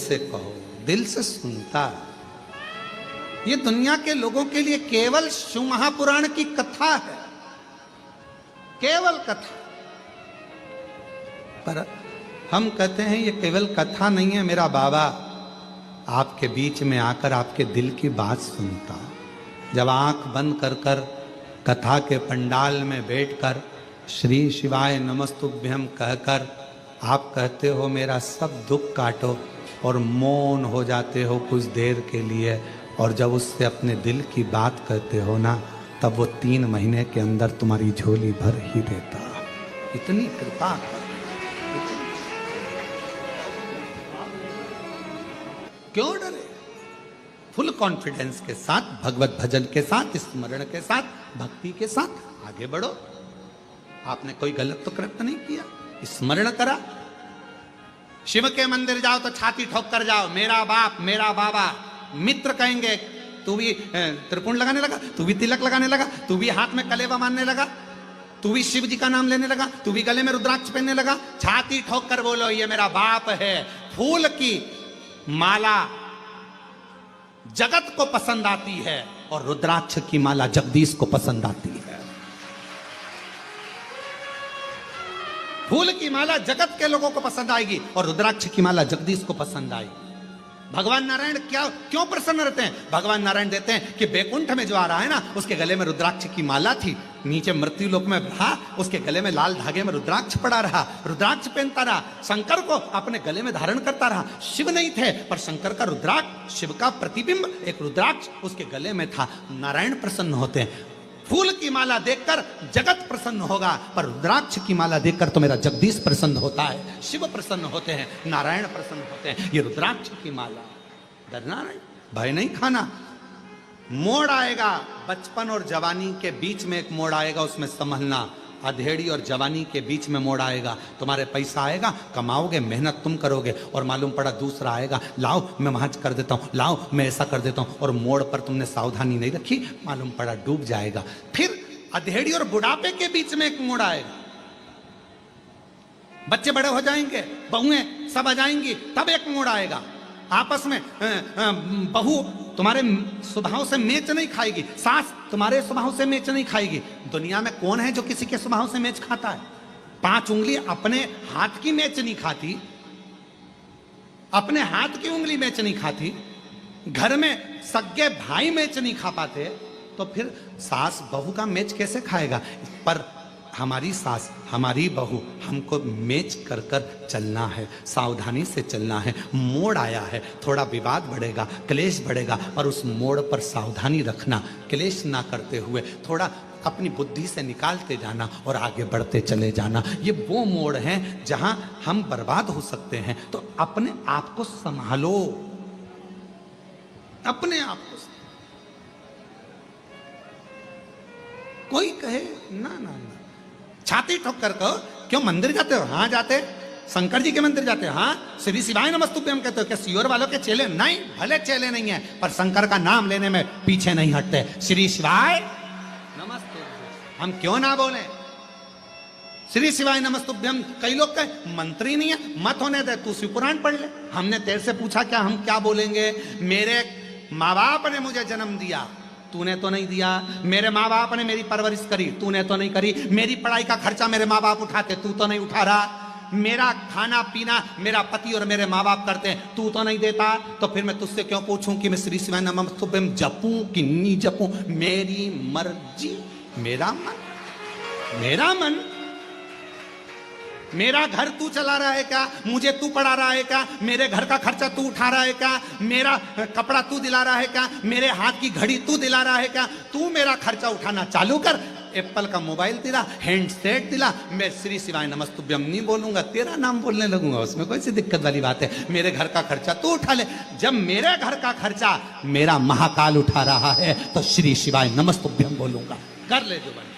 से कहो, दिल से सुनता। ये दुनिया के लोगों के लिए केवल शिव महापुराण की कथा है, केवल कथा। पर हम कहते हैं ये केवल कथा नहीं है, मेरा बाबा आपके बीच में आकर आपके दिल की बात सुनता। जब आंख बंद कर कर कथा के पंडाल में बैठकर श्री शिवाय नमस्तुभ्यम कहकर आप कहते हो मेरा सब दुख काटो, और मौन हो जाते हो कुछ देर के लिए, और जब उससे अपने दिल की बात कहते हो ना, तब वो 3 महीने के अंदर तुम्हारी झोली भर ही देता। इतनी कृपा कर, क्यों डरे? फुल कॉन्फिडेंस के साथ, भगवत भजन के साथ, स्मरण के साथ, भक्ति के साथ आगे बढ़ो। आपने कोई गलत तो कृत्य नहीं किया, स्मरण करा। शिव के मंदिर जाओ तो छाती ठोक कर जाओ, मेरा बाप मेरा बाबा। मित्र कहेंगे तू भी त्रिपुंड लगाने लगा, तू भी तिलक लगाने लगा, तू भी हाथ में कलेवा मारने लगा, तू भी शिव जी का नाम लेने लगा, तू भी गले में रुद्राक्ष पहनने लगा। छाती ठोक कर बोलो ये मेरा बाप है। फूल की माला जगत को पसंद आती है, और रुद्राक्ष की माला जगदीश को पसंद आती है। फूल की माला जगत के लोगों को पसंद आएगी, और रुद्राक्ष की माला जगदीश को पसंद आएगी। भगवान नारायण क्यों प्रसन्न रहते हैं? भगवान नारायण देते हैं कि बैकुंठ में जो आ रहा है ना, उसके गले में रुद्राक्ष की माला थी, नीचे मृत्यु लोक में रहा, उसके गले में लाल धागे में रुद्राक्ष पड़ा रहा, रुद्राक्ष पहनता रहा, शंकर को अपने गले में धारण करता रहा। शिव नहीं थे, पर शंकर का रुद्राक्ष, शिव का प्रतिबिंब एक रुद्राक्ष उसके गले में था। नारायण प्रसन्न होते हैं। फूल की माला देखकर जगत प्रसन्न होगा, पर रुद्राक्ष की माला देखकर तो मेरा जगदीश प्रसन्न होता है, शिव प्रसन्न होते हैं, नारायण प्रसन्न होते हैं। ये रुद्राक्ष की माला, डरना नहीं, भय नहीं खाना। मोड़ आएगा, बचपन और जवानी के बीच में एक मोड़ आएगा, उसमें संभलना। अधेड़ी और जवानी के बीच में मोड़ आएगा, तुम्हारे पैसा आएगा, कमाओगे, मेहनत तुम करोगे, और मालूम पड़ा दूसरा आएगा, लाओ मैं वहां कर देता हूँ, लाओ मैं ऐसा कर देता हूँ, और मोड़ पर तुमने सावधानी नहीं रखी, मालूम पड़ा डूब जाएगा। फिर अधेड़ी और बुढ़ापे के बीच में एक मोड़ आएगा, बच्चे बड़े हो जाएंगे, बहुएं सब आ जाएंगी, तब एक मोड़ आएगा। आपस में बहू तुम्हारे स्वभाव से मेच नहीं खाएगी, सास तुम्हारे स्वभाव से मेच नहीं खाएगी। दुनिया में कौन है जो किसी के स्वभाव से मेच खाता है? 5 उंगली अपने हाथ की मेच नहीं खाती, अपने हाथ की उंगली मेच नहीं खाती, घर में सगे भाई मेच नहीं खा पाते, तो फिर सास बहू का मेच कैसे खाएगा? पर हमारी सास, हमारी बहू, हमको मेच कर कर चलना है, सावधानी से चलना है। मोड़ आया है, थोड़ा विवाद बढ़ेगा, क्लेश बढ़ेगा, पर उस मोड़ पर सावधानी रखना, क्लेश ना करते हुए थोड़ा अपनी बुद्धि से निकालते जाना और आगे बढ़ते चले जाना। ये वो मोड़ हैं जहां हम बर्बाद हो सकते हैं। तो अपने आप को संभालो, अपने आप को। कोई कहे ना ना ना, छाती ठोक कर कहो, क्यों मंदिर जाते हो? हाँ जाते। शंकर जी के मंदिर जाते हो? हाँ। श्री शिवाय नमस्तुभ्यम कहते हो? क्या सियोर वालों के चेले? नहीं, भले चेले नहीं है, पर शंकर का नाम लेने में पीछे नहीं हटते। श्री शिवाय नमस्तुभ्यम हम क्यों ना बोले? श्री शिवाय नमस्तुभ्यम। कई लोग कहे मंत्री नहीं है, मत होने दे, तू शिवपुराण पढ़ ले। हमने तेरे से पूछा क्या, हम क्या बोलेंगे? मेरे माँ बाप ने मुझे जन्म दिया, तूने तो नहीं दिया। मेरे माँ बाप ने मेरी परवरिश करी, तूने तो नहीं करी। मेरी पढ़ाई का खर्चा मेरे माँ बाप उठाते, तू तो नहीं उठा रहा। मेरा खाना पीना मेरा पति और मेरे माँ बाप करते हैं, तू तो नहीं देता। तो फिर मैं तुझसे क्यों पूछूं कि मैं श्री शिवाय नमस्तुभ्यम जपूं कि नहीं जपूं? मेरी मर्जी, मेरा मन, मेरा मन। मेरा घर तू चला रहा है क्या? मुझे तू पढ़ा रहा है क्या? मेरे घर का खर्चा तू उठा रहा है क्या? मेरा कपड़ा तू दिला रहा है क्या? मेरे हाथ की घड़ी तू दिला रहा है क्या? तू मेरा खर्चा उठाना चालू कर। एप्पल का मोबाइल दिला, हैंडसेट दिला, मैं श्री शिवाय नमस्तुभ्यम नहीं बोलूंगा, तेरा नाम बोलने लगूंगा। उसमें कोई सी दिक्कत वाली बात है? मेरे घर का खर्चा तू उठा ले। जब मेरे घर का खर्चा मेरा महाकाल उठा रहा है, तो श्री शिवाय नमस्तुभ्यम बोलूंगा। कर ले जो बने।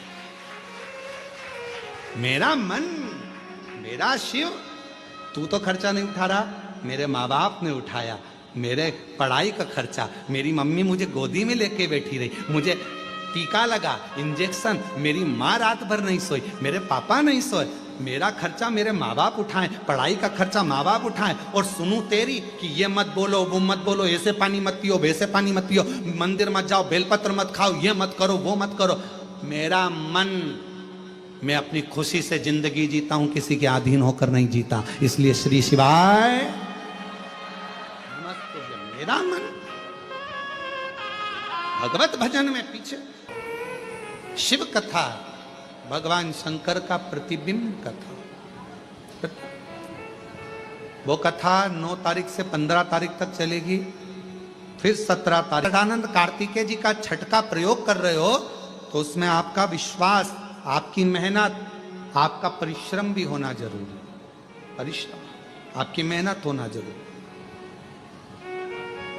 मेरा मन, मेरा शिव, तू तो खर्चा नहीं उठा रहा, मेरे माँ बाप ने उठाया। मेरे पढ़ाई का खर्चा, मेरी मम्मी मुझे गोदी में लेके बैठी रही, मुझे टीका लगा, इंजेक्शन, मेरी माँ रात भर नहीं सोई, मेरे पापा नहीं सोए, मेरा खर्चा मेरे माँ बाप उठाएं, पढ़ाई का खर्चा माँ बाप उठाएं, और सुनूं तेरी कि ये मत बोलो, वो मत बोलो, ऐसे पानी मत पियो, वैसे पानी मत पियो, मंदिर मत जाओ, बेलपत्र मत खाओ, ये मत करो, वो मत करो। मेरा मन, मैं अपनी खुशी से जिंदगी जीता हूं, किसी के अधीन होकर नहीं जीता। इसलिए श्री शिवाय नमस्तुभ्यं। मेरा मन भगवत भजन में पीछे। शिव कथा भगवान शंकर का प्रतिबिंब कथा, वो कथा 9 तारीख से 15 तारीख तक चलेगी, फिर 17 तारीख। आनंद कार्तिकेय जी का छठ का प्रयोग कर रहे हो तो उसमें आपका विश्वास, आपकी मेहनत, आपका परिश्रम भी होना जरूरी है। परिश्रम, आपकी मेहनत होना जरूरी।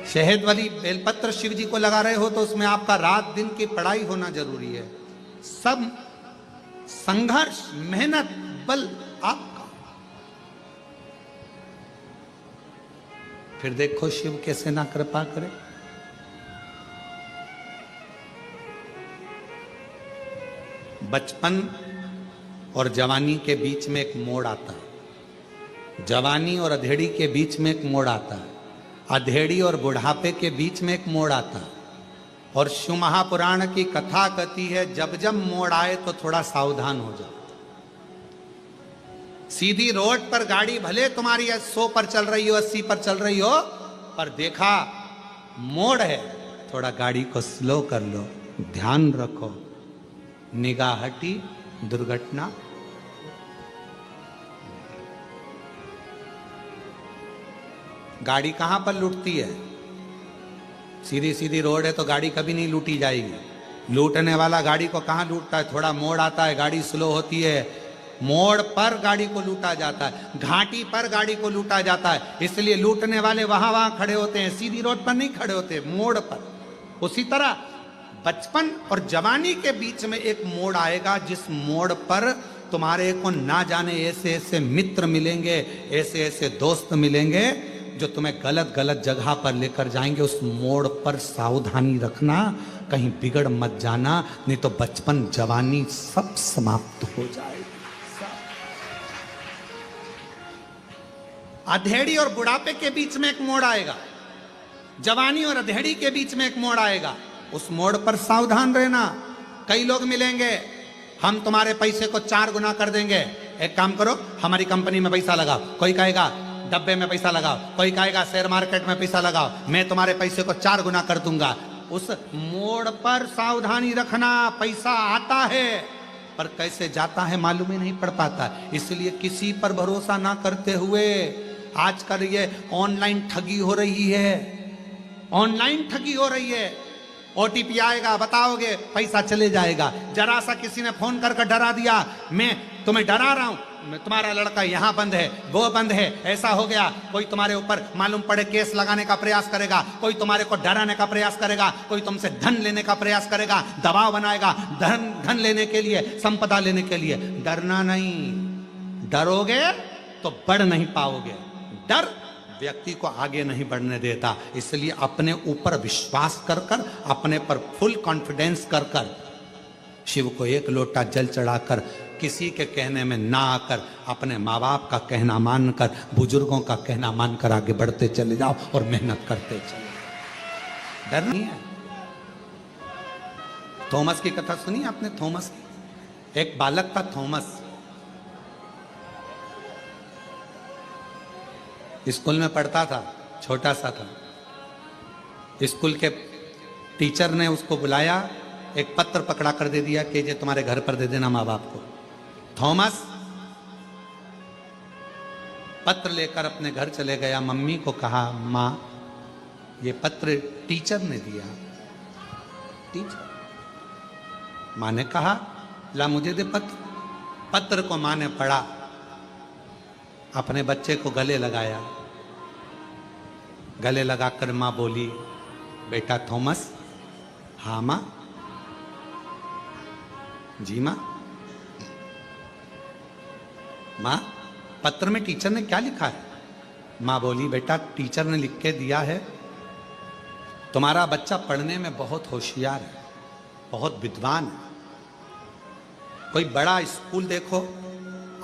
शहद वाली बेलपत्र शिव जी को लगा रहे हो तो उसमें आपका रात दिन की पढ़ाई होना जरूरी है। सब संघर्ष, मेहनत, बल आपका। फिर देखो शिव कैसे ना कृपा करे। बचपन और जवानी के बीच में एक मोड़ आता है, जवानी और अधेड़ी के बीच में एक मोड़ आता है, अधेड़ी और बुढ़ापे के बीच में एक मोड़ आता है। और शिव महापुराण की कथा कहती है जब जब मोड़ आए तो थोड़ा सावधान हो जाओ। सीधी रोड पर गाड़ी भले तुम्हारी 100 पर चल रही हो, 80 पर चल रही हो, पर देखा मोड़ है, थोड़ा गाड़ी को स्लो कर लो, ध्यान रखो, निगाह हटी, दुर्घटना। गाड़ी कहां पर लूटती है? सीधी सीधी रोड है तो गाड़ी कभी नहीं लूटी जाएगी। लूटने वाला गाड़ी को कहां लूटता है? थोड़ा मोड़ आता है, गाड़ी स्लो होती है, मोड़ पर गाड़ी को लूटा जाता है, घाटी पर गाड़ी को लूटा जाता है। इसलिए लूटने वाले वहां वहां खड़े होते हैं, सीधी रोड पर नहीं खड़े होते, मोड़ पर। उसी तरह बचपन और जवानी के बीच में एक मोड़ आएगा, जिस मोड़ पर तुम्हारे को ना जाने ऐसे ऐसे मित्र मिलेंगे, ऐसे ऐसे दोस्त मिलेंगे जो तुम्हें गलत गलत जगह पर लेकर जाएंगे। उस मोड़ पर सावधानी रखना, कहीं बिगड़ मत जाना, नहीं तो बचपन जवानी सब समाप्त हो जाएगा। अधेड़ी और बुढ़ापे के बीच में एक मोड़ आएगा, जवानी और अधेड़ी के बीच में एक मोड़ आएगा। उस मोड़ पर सावधान रहना। कई लोग मिलेंगे, हम तुम्हारे पैसे को 4 गुना कर देंगे, एक काम करो हमारी कंपनी में पैसा लगाओ। कोई कहेगा डब्बे में पैसा लगाओ, कोई कहेगा शेयर मार्केट में पैसा लगाओ, मैं तुम्हारे पैसे को 4 गुना कर दूंगा। उस मोड़ पर सावधानी रखना। पैसा आता है पर कैसे जाता है मालूम ही नहीं पड़ पाता। इसलिए किसी पर भरोसा ना करते हुए, आजकल ये ऑनलाइन ठगी हो रही है, ऑनलाइन ठगी हो रही है। ओटीपी आएगा, बताओगे, पैसा चले जाएगा। जरा सा किसी ने फोन कर डरा दिया, मैं तुम्हें डरा रहा हूं, तुम्हारा लड़का यहां बंद है, वो बंद है, ऐसा हो गया। कोई तुम्हारे ऊपर मालूम पड़े केस लगाने का प्रयास करेगा, कोई तुम्हारे को डराने का प्रयास करेगा, कोई तुमसे धन लेने का प्रयास करेगा, दबाव बनाएगा धन लेने के लिए, संपदा लेने के लिए। डरना नहीं, डरोगे तो बढ़ नहीं पाओगे। डर व्यक्ति को आगे नहीं बढ़ने देता। इसलिए अपने ऊपर विश्वास कर कर, अपने पर फुल कॉन्फिडेंस कर कर, शिव को 1 लोटा जल चढ़ाकर, किसी के कहने में ना आकर, अपने माँ बाप का कहना मानकर, बुजुर्गों का कहना मानकर आगे बढ़ते चले जाओ और मेहनत करते चले जाओ। डर नहीं है। थॉमस की कथा सुनी आपने? थॉमस की, एक बालक था थॉमस, स्कूल में पढ़ता था, छोटा सा था। स्कूल के टीचर ने उसको बुलाया, एक पत्र पकड़ा कर दे दिया कि ये तुम्हारे घर पर दे देना माँ बाप को। थॉमस पत्र लेकर अपने घर चले गया। मम्मी को कहा, माँ ये पत्र टीचर ने दिया। टीचर, माँ ने कहा ला मुझे दे पत्र। पत्र को माँ ने पढ़ा, अपने बच्चे को गले लगाया। गले लगाकर माँ बोली, बेटा थॉमस। हाँ माँ। जी माँ। माँ पत्र में टीचर ने क्या लिखा है? माँ बोली, बेटा टीचर ने लिख के दिया है, तुम्हारा बच्चा पढ़ने में बहुत होशियार है, बहुत विद्वान है। कोई बड़ा स्कूल देखो,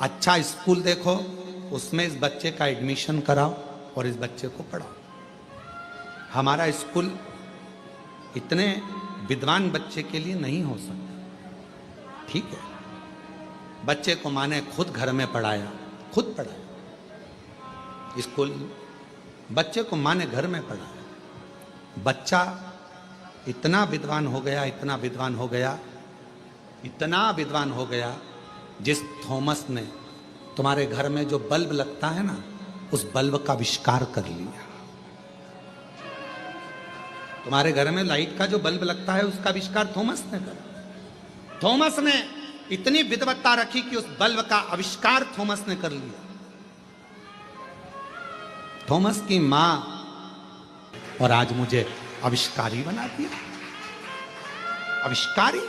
अच्छा स्कूल देखो, उसमें इस बच्चे का एडमिशन कराओ और इस बच्चे को पढ़ाओ। हमारा स्कूल इतने विद्वान बच्चे के लिए नहीं हो सकता, ठीक है। बच्चे को माँ ने खुद घर में पढ़ाया, खुद पढ़ाया। स्कूल बच्चे को माँ ने घर में पढ़ाया। बच्चा इतना विद्वान हो गया, इतना विद्वान हो गया, इतना विद्वान हो गया, जिस थॉमस ने तुम्हारे घर में जो बल्ब लगता है ना, उस बल्ब का आविष्कार कर लिया। तुम्हारे घर में लाइट का जो बल्ब लगता है, उसका आविष्कार थॉमस ने करा। थॉमस ने इतनी विद्वत्ता रखी कि उस बल्ब का आविष्कार थॉमस ने कर लिया। थॉमस की मां, और आज मुझे आविष्कारी बना दिया। आविष्कारी,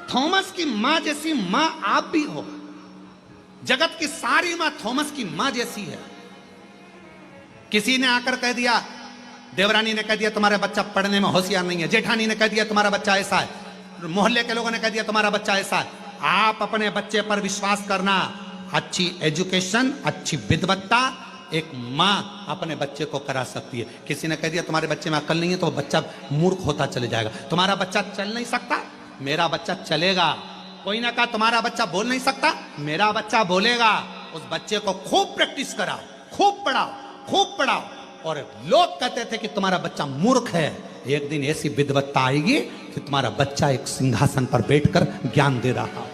थॉमस की मां जैसी मां आप भी हो। जगत की सारी मां थॉमस की मां जैसी है। किसी ने आकर कह दिया, देवरानी ने कह दिया तुम्हारा बच्चा पढ़ने में होशियार नहीं है, जेठानी ने कह दिया तुम्हारा बच्चा ऐसा है, मोहल्ले के लोगों ने कह दिया तुम्हारा बच्चा ऐसा है। आप अपने बच्चे पर विश्वास करना। अच्छी एजुकेशन, अच्छी विद्वत्ता एक मां अपने बच्चे को करा सकती है। किसी ने कह दिया तुम्हारे बच्चे में अकल नहीं है, तो वो बच्चा मूर्ख होता चले जाएगा। तुम्हारा बच्चा चल नहीं सकता, मेरा बच्चा चलेगा। कोई ने कहा तुम्हारा बच्चा बोल नहीं सकता, मेरा बच्चा बोलेगा। उस बच्चे को खूब प्रैक्टिस कराओ, खूब पढ़ाओ, खूब पढ़ाओ। और लोग कहते थे कि तुम्हारा बच्चा मूर्ख है, एक दिन ऐसी विद्वत्ता आएगी कि तुम्हारा बच्चा एक सिंहासन पर बैठकर ज्ञान दे रहा।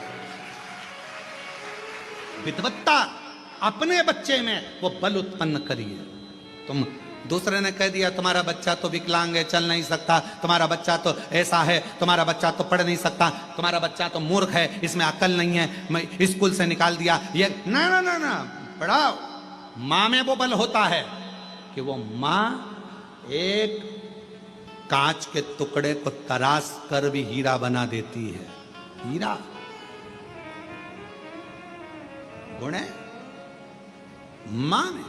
विद्वत्ता अपने बच्चे में वो बल उत्पन्न करिए। तुम दूसरे ने कह दिया तुम्हारा बच्चा तो विकलांग है, चल नहीं सकता, तुम्हारा बच्चा तो ऐसा है, तुम्हारा बच्चा तो पढ़ नहीं सकता, तुम्हारा बच्चा तो मूर्ख है, इसमें अकल नहीं है, मैं स्कूल से निकाल दिया। ये ना ना ना ना, पढ़ाओ। मां में वो बल होता है कि वो मां एक कांच के टुकड़े को तराश कर भी हीरा बना देती है। हीरा गुण है मां में।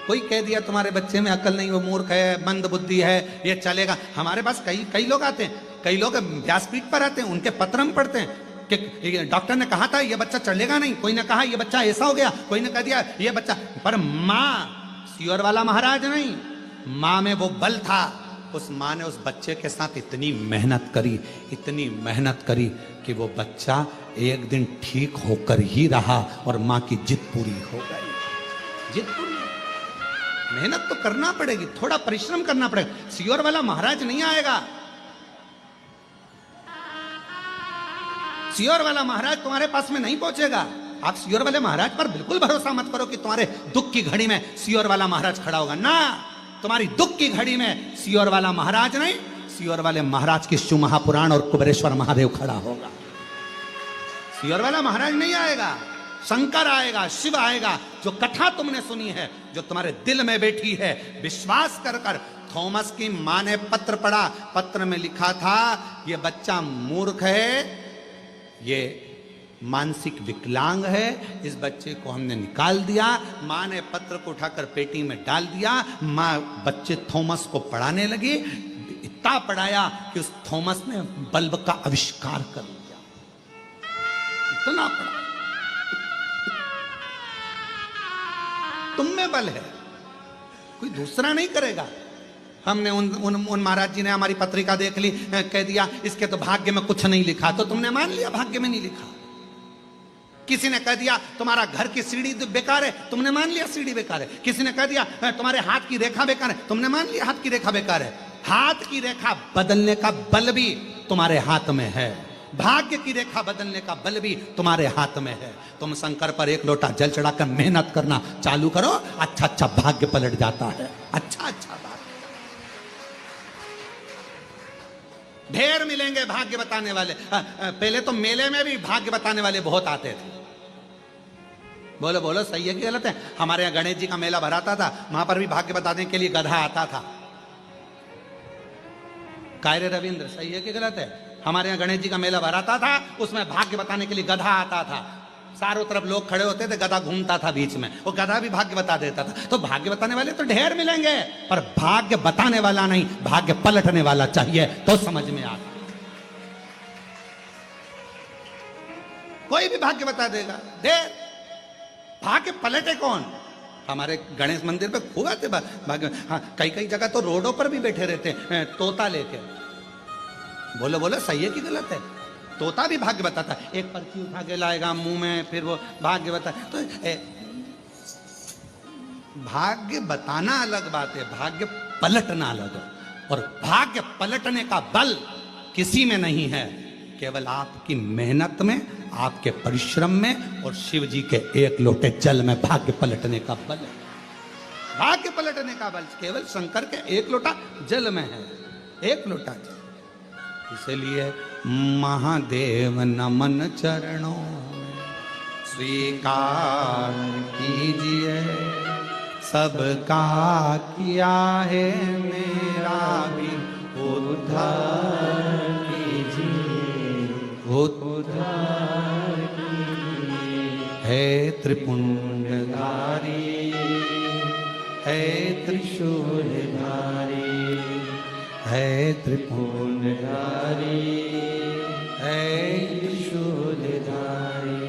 कोई कह दिया तुम्हारे बच्चे में अकल नहीं, वो मूर्ख है, मंद बुद्धि है, ये चलेगा। हमारे पास कई लोग आते हैं, कई लोग व्यासपीठ पर आते हैं, उनके पत्र हम पढ़ते हैं कि डॉक्टर ने कहा था ये बच्चा चलेगा नहीं, कोई ने कहा ये बच्चा ऐसा हो गया, कोई ने कह दिया ये बच्चा। पर मां, सियोर वाला महाराज नहीं, मां में वो बल था। उस मां ने उस बच्चे के साथ इतनी मेहनत करी, इतनी मेहनत करी कि वो बच्चा एक दिन ठीक होकर ही रहा और मां की जिद पूरी हो गई। जिद पूरी। मेहनत तो करना पड़ेगी, थोड़ा परिश्रम करना पड़ेगा। सियोर वाला महाराज नहीं आएगा। सियोर वाला महाराज तुम्हारे पास में नहीं पहुंचेगा। आप सियोर वाले महाराज पर बिल्कुल भरोसा मत करो कि तुम्हारे दुख की घड़ी में सियोर वाला महाराज खड़ा होगा। ना, तुम्हारी दुख की घड़ी में सियोर वाला महाराज नहीं, सियोर वाले महाराज की शिव महापुराण और कुबेरेश्वर महादेव खड़ा होगा। सियोर वाला महाराज नहीं आएगा, शंकर आएगा, शिव आएगा। जो कथा तुमने सुनी है, जो तुम्हारे दिल में बैठी है, विश्वास कर कर। थॉमस की मां ने पत्र पढ़ा, पत्र में लिखा था ये बच्चा मूर्ख है, ये मानसिक विकलांग है, इस बच्चे को हमने निकाल दिया। मां ने पत्र को उठाकर पेटी में डाल दिया। मां बच्चे थॉमस को पढ़ाने लगी। इतना पढ़ाया कि उस थॉमस ने बल्ब का आविष्कार कर लिया। इतना पढ़ा। तुम में बल है, कोई दूसरा नहीं करेगा। हमने उन महाराज जी ने हमारी पत्रिका देख ली, कह दिया इसके तो भाग्य में कुछ नहीं लिखा, तो तुमने मान लिया भाग्य में नहीं लिखा। किसी ने कह दिया तुम्हारा घर की सीढ़ी बेकार है, तुमने मान लिया सीढ़ी बेकार है। किसी ने कह दिया तुम्हारे हाथ की रेखा बेकार है, तुमने मान लिया हाथ की रेखा बेकार है। हाथ की रेखा बदलने का बल भी तुम्हारे हाथ में है, भाग्य की रेखा बदलने का बल भी तुम्हारे हाथ में है। तुम शंकर पर एक लोटा जल चढ़ाकर मेहनत करना चालू करो, अच्छा अच्छा भाग्य पलट जाता है। अच्छा अच्छा भाग्य ढेर मिलेंगे भाग्य बताने वाले। पहले तो मेले में भी भाग्य बताने वाले बहुत आते थे। बोलो बोलो, सही है कि गलत है? हमारे यहाँ गणेश जी का मेला भराता था, वहां पर भी भाग्य बताने के लिए गधा आता था। कायरे रविंद्र, सही है कि गलत है? हमारे यहाँ गणेश जी का मेला भराता था, उसमें भाग्य बताने के लिए गधा आता था। चारों तरफ लोग खड़े होते थे, गधा घूमता था बीच में, वो गधा भी भाग्य बता देता था। तो भाग्य बताने वाले तो ढेर मिलेंगे, पर भाग्य बताने वाला नहीं, भाग्य पलटने वाला चाहिए, तो समझ में आता। कोई भी भाग्य बता देगा। दे भाग्य पलटे कौन? हमारे गणेश मंदिर पे खूब आते भाग्य। हाँ, कई कई जगह तो रोडों पर भी बैठे रहते हैं तोता लेके। बोलो बोलो, सही है कि गलत है? तोता भी भाग्य बताता है। एक पर्ची उठा के लाएगा मुंह में, फिर वो भाग्य बता। तो भाग्य बताना अलग बात है, भाग्य पलटना अलग है। और भाग्य पलटने का बल किसी में नहीं है, केवल आपकी मेहनत में, आपके परिश्रम में और शिव जी के एक लोटे जल में भाग्य पलटने का बल है। भाग्य पलटने का बल केवल शंकर के एक लोटा जल में है, एक लोटा जल। इसलिए महादेव नमन चरणों में स्वीकार कीजिए, सबका किया है मेरा भी उद्धार कीजिए, उद्धार कीजिए। है त्रिपुंडधारी, है त्रिशूलधारी, है त्रिपुंडधारी, है त्रिशूलधारी।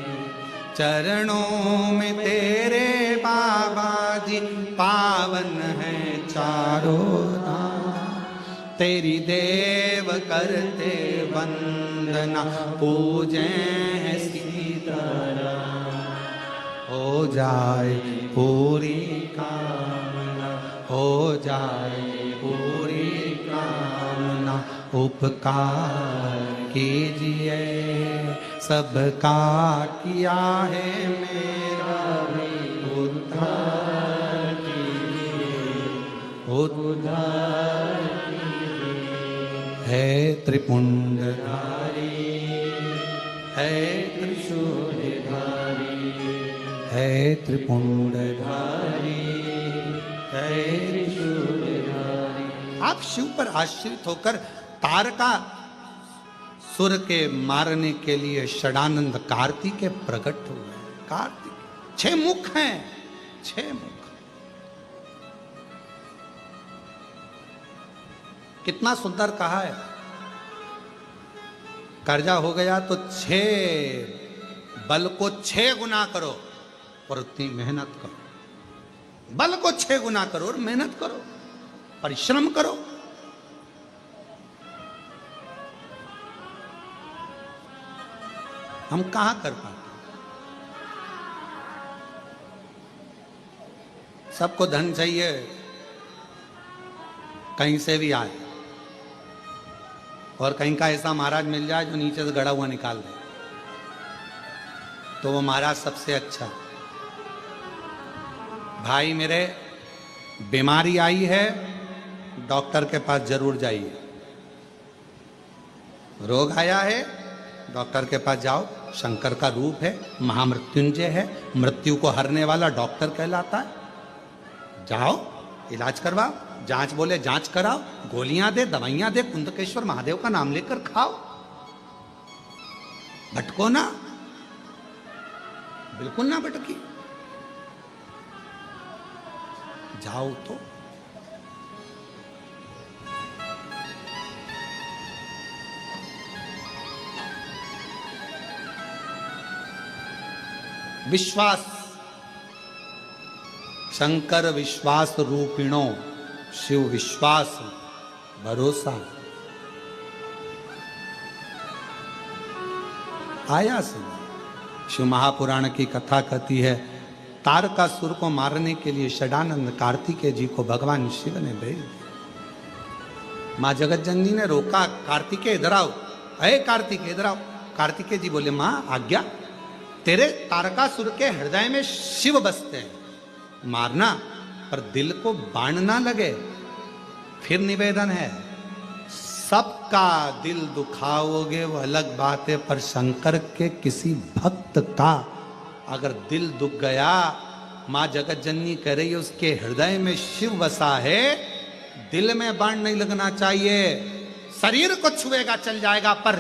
चरणों में तेरे बाबा जी पावन है चारों धाम। तेरी देव करते वंदना, पूजे हैं सीताराम। हो जाए पूरी कामना, हो जाए पूरी कामना। उपकार कीजिए, सबका किया है मेरा भी उद्धार कीजिए, उद्धार कीजिए। है त्रिपुंडधारी, है त्रिशूलधारी, है त्रिपुंडधारी, है त्रिशूलधारी। आप शिव पर आश्रित होकर तारका सुर के मारने के लिए षडानंद कार्तिकेय प्रकट हुए। कार्तिक 6 मुख हैं, 6 मुख। कितना सुंदर कहा है। कर्जा हो गया तो 6 बल को 6 गुना करो और उतनी मेहनत करो। बल को 6 गुना करो और मेहनत करो, परिश्रम करो। हम कहां कर पाते? सबको धन चाहिए, कहीं से भी आए, और कहीं का ऐसा महाराज मिल जाए जो नीचे से गड़ा हुआ निकाल दे, तो वो महाराज सबसे अच्छा। भाई मेरे, बीमारी आई है, डॉक्टर के पास जरूर जाइए। रोग आया है, डॉक्टर के पास जाओ। शंकर का रूप है, महामृत्युंजय है, मृत्यु को हरने वाला डॉक्टर कहलाता है। जाओ, इलाज करवाओ, जांच बोले जांच कराओ, गोलियां दे, दवाइयां दे, कुंदकेश्वर महादेव का नाम लेकर खाओ। भटको ना, बिल्कुल ना भटकी, जाओ तो। विश्वास, शंकर विश्वास रूपिणो, शिव विश्वास भरोसा। आया से शिव महापुराण की कथा कहती है, तारकासुर को मारने के लिए षडानंद कार्तिकेय जी को भगवान शिव ने भेज दिया। मां जगत जननी ने रोका, कार्तिकेय इधर आओ, अरे कार्तिकेय इधर आओ। कार्तिकेय जी बोले, मां आज्ञा। तेरे तारकासुर के हृदय में शिव बसते हैं, मारना पर दिल को बाण ना लगे। फिर निवेदन है, सबका दिल दुखाओगे वो अलग बात है, पर शंकर के किसी भक्त का अगर दिल दुख गया, मां जगत जननी कह रही है उसके हृदय में शिव बसा है, दिल में बाण नहीं लगना चाहिए। शरीर को छुएगा चल जाएगा, पर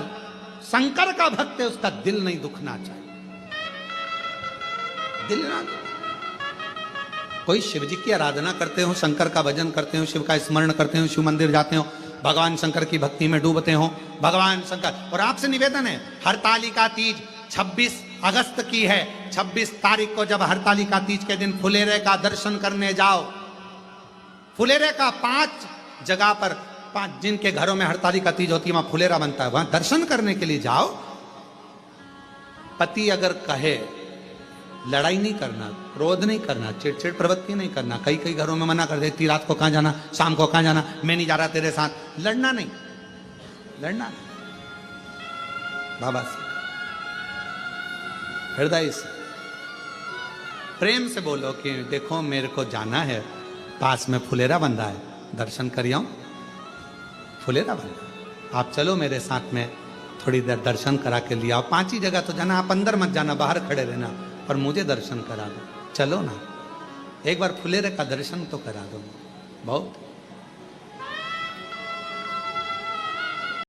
शंकर का भक्त है उसका दिल नहीं दुखना चाहिए। दिल ना, कोई शिव जी की आराधना करते हो, शंकर का भजन करते हो, शिव का स्मरण करते हो, शिव मंदिर जाते हो, भगवान शंकर की भक्ति में डूबते हो, भगवान शंकर। और आपसे निवेदन है, हरतालिका तीज 26 अगस्त की है। 26 तारीख को जब हरतालिका तीज के दिन फुलेरे का दर्शन करने जाओ, फुलेरे का 5 जगह पर, 5 जिनके घरों में हरतालिका तीज होती है वहां फुलेरा बनता है, वहां दर्शन करने के लिए जाओ। पति अगर कहे, लड़ाई नहीं करना, क्रोध नहीं करना, चिड़चिड़ प्रवृत्ति नहीं करना। कई कई घरों में मना कर देती, रात को कहां जाना, शाम को कहां जाना, मैं नहीं जा रहा तेरे साथ। लड़ना नहीं, लड़ना नहीं। बाबा से हृदय से प्रेम से बोलो कि देखो मेरे को जाना है, पास में फुलेरा बन रहा है, दर्शन करियो। फुलेरा बन रहा है, आप चलो मेरे साथ में, थोड़ी देर दर्शन करा के लिया। 5 ही जगह तो जाना, आप अंदर मत जाना, बाहर खड़े रहना और मुझे दर्शन करा दो। चलो ना, एक बार फुलेरे का दर्शन तो करा दो। बहुत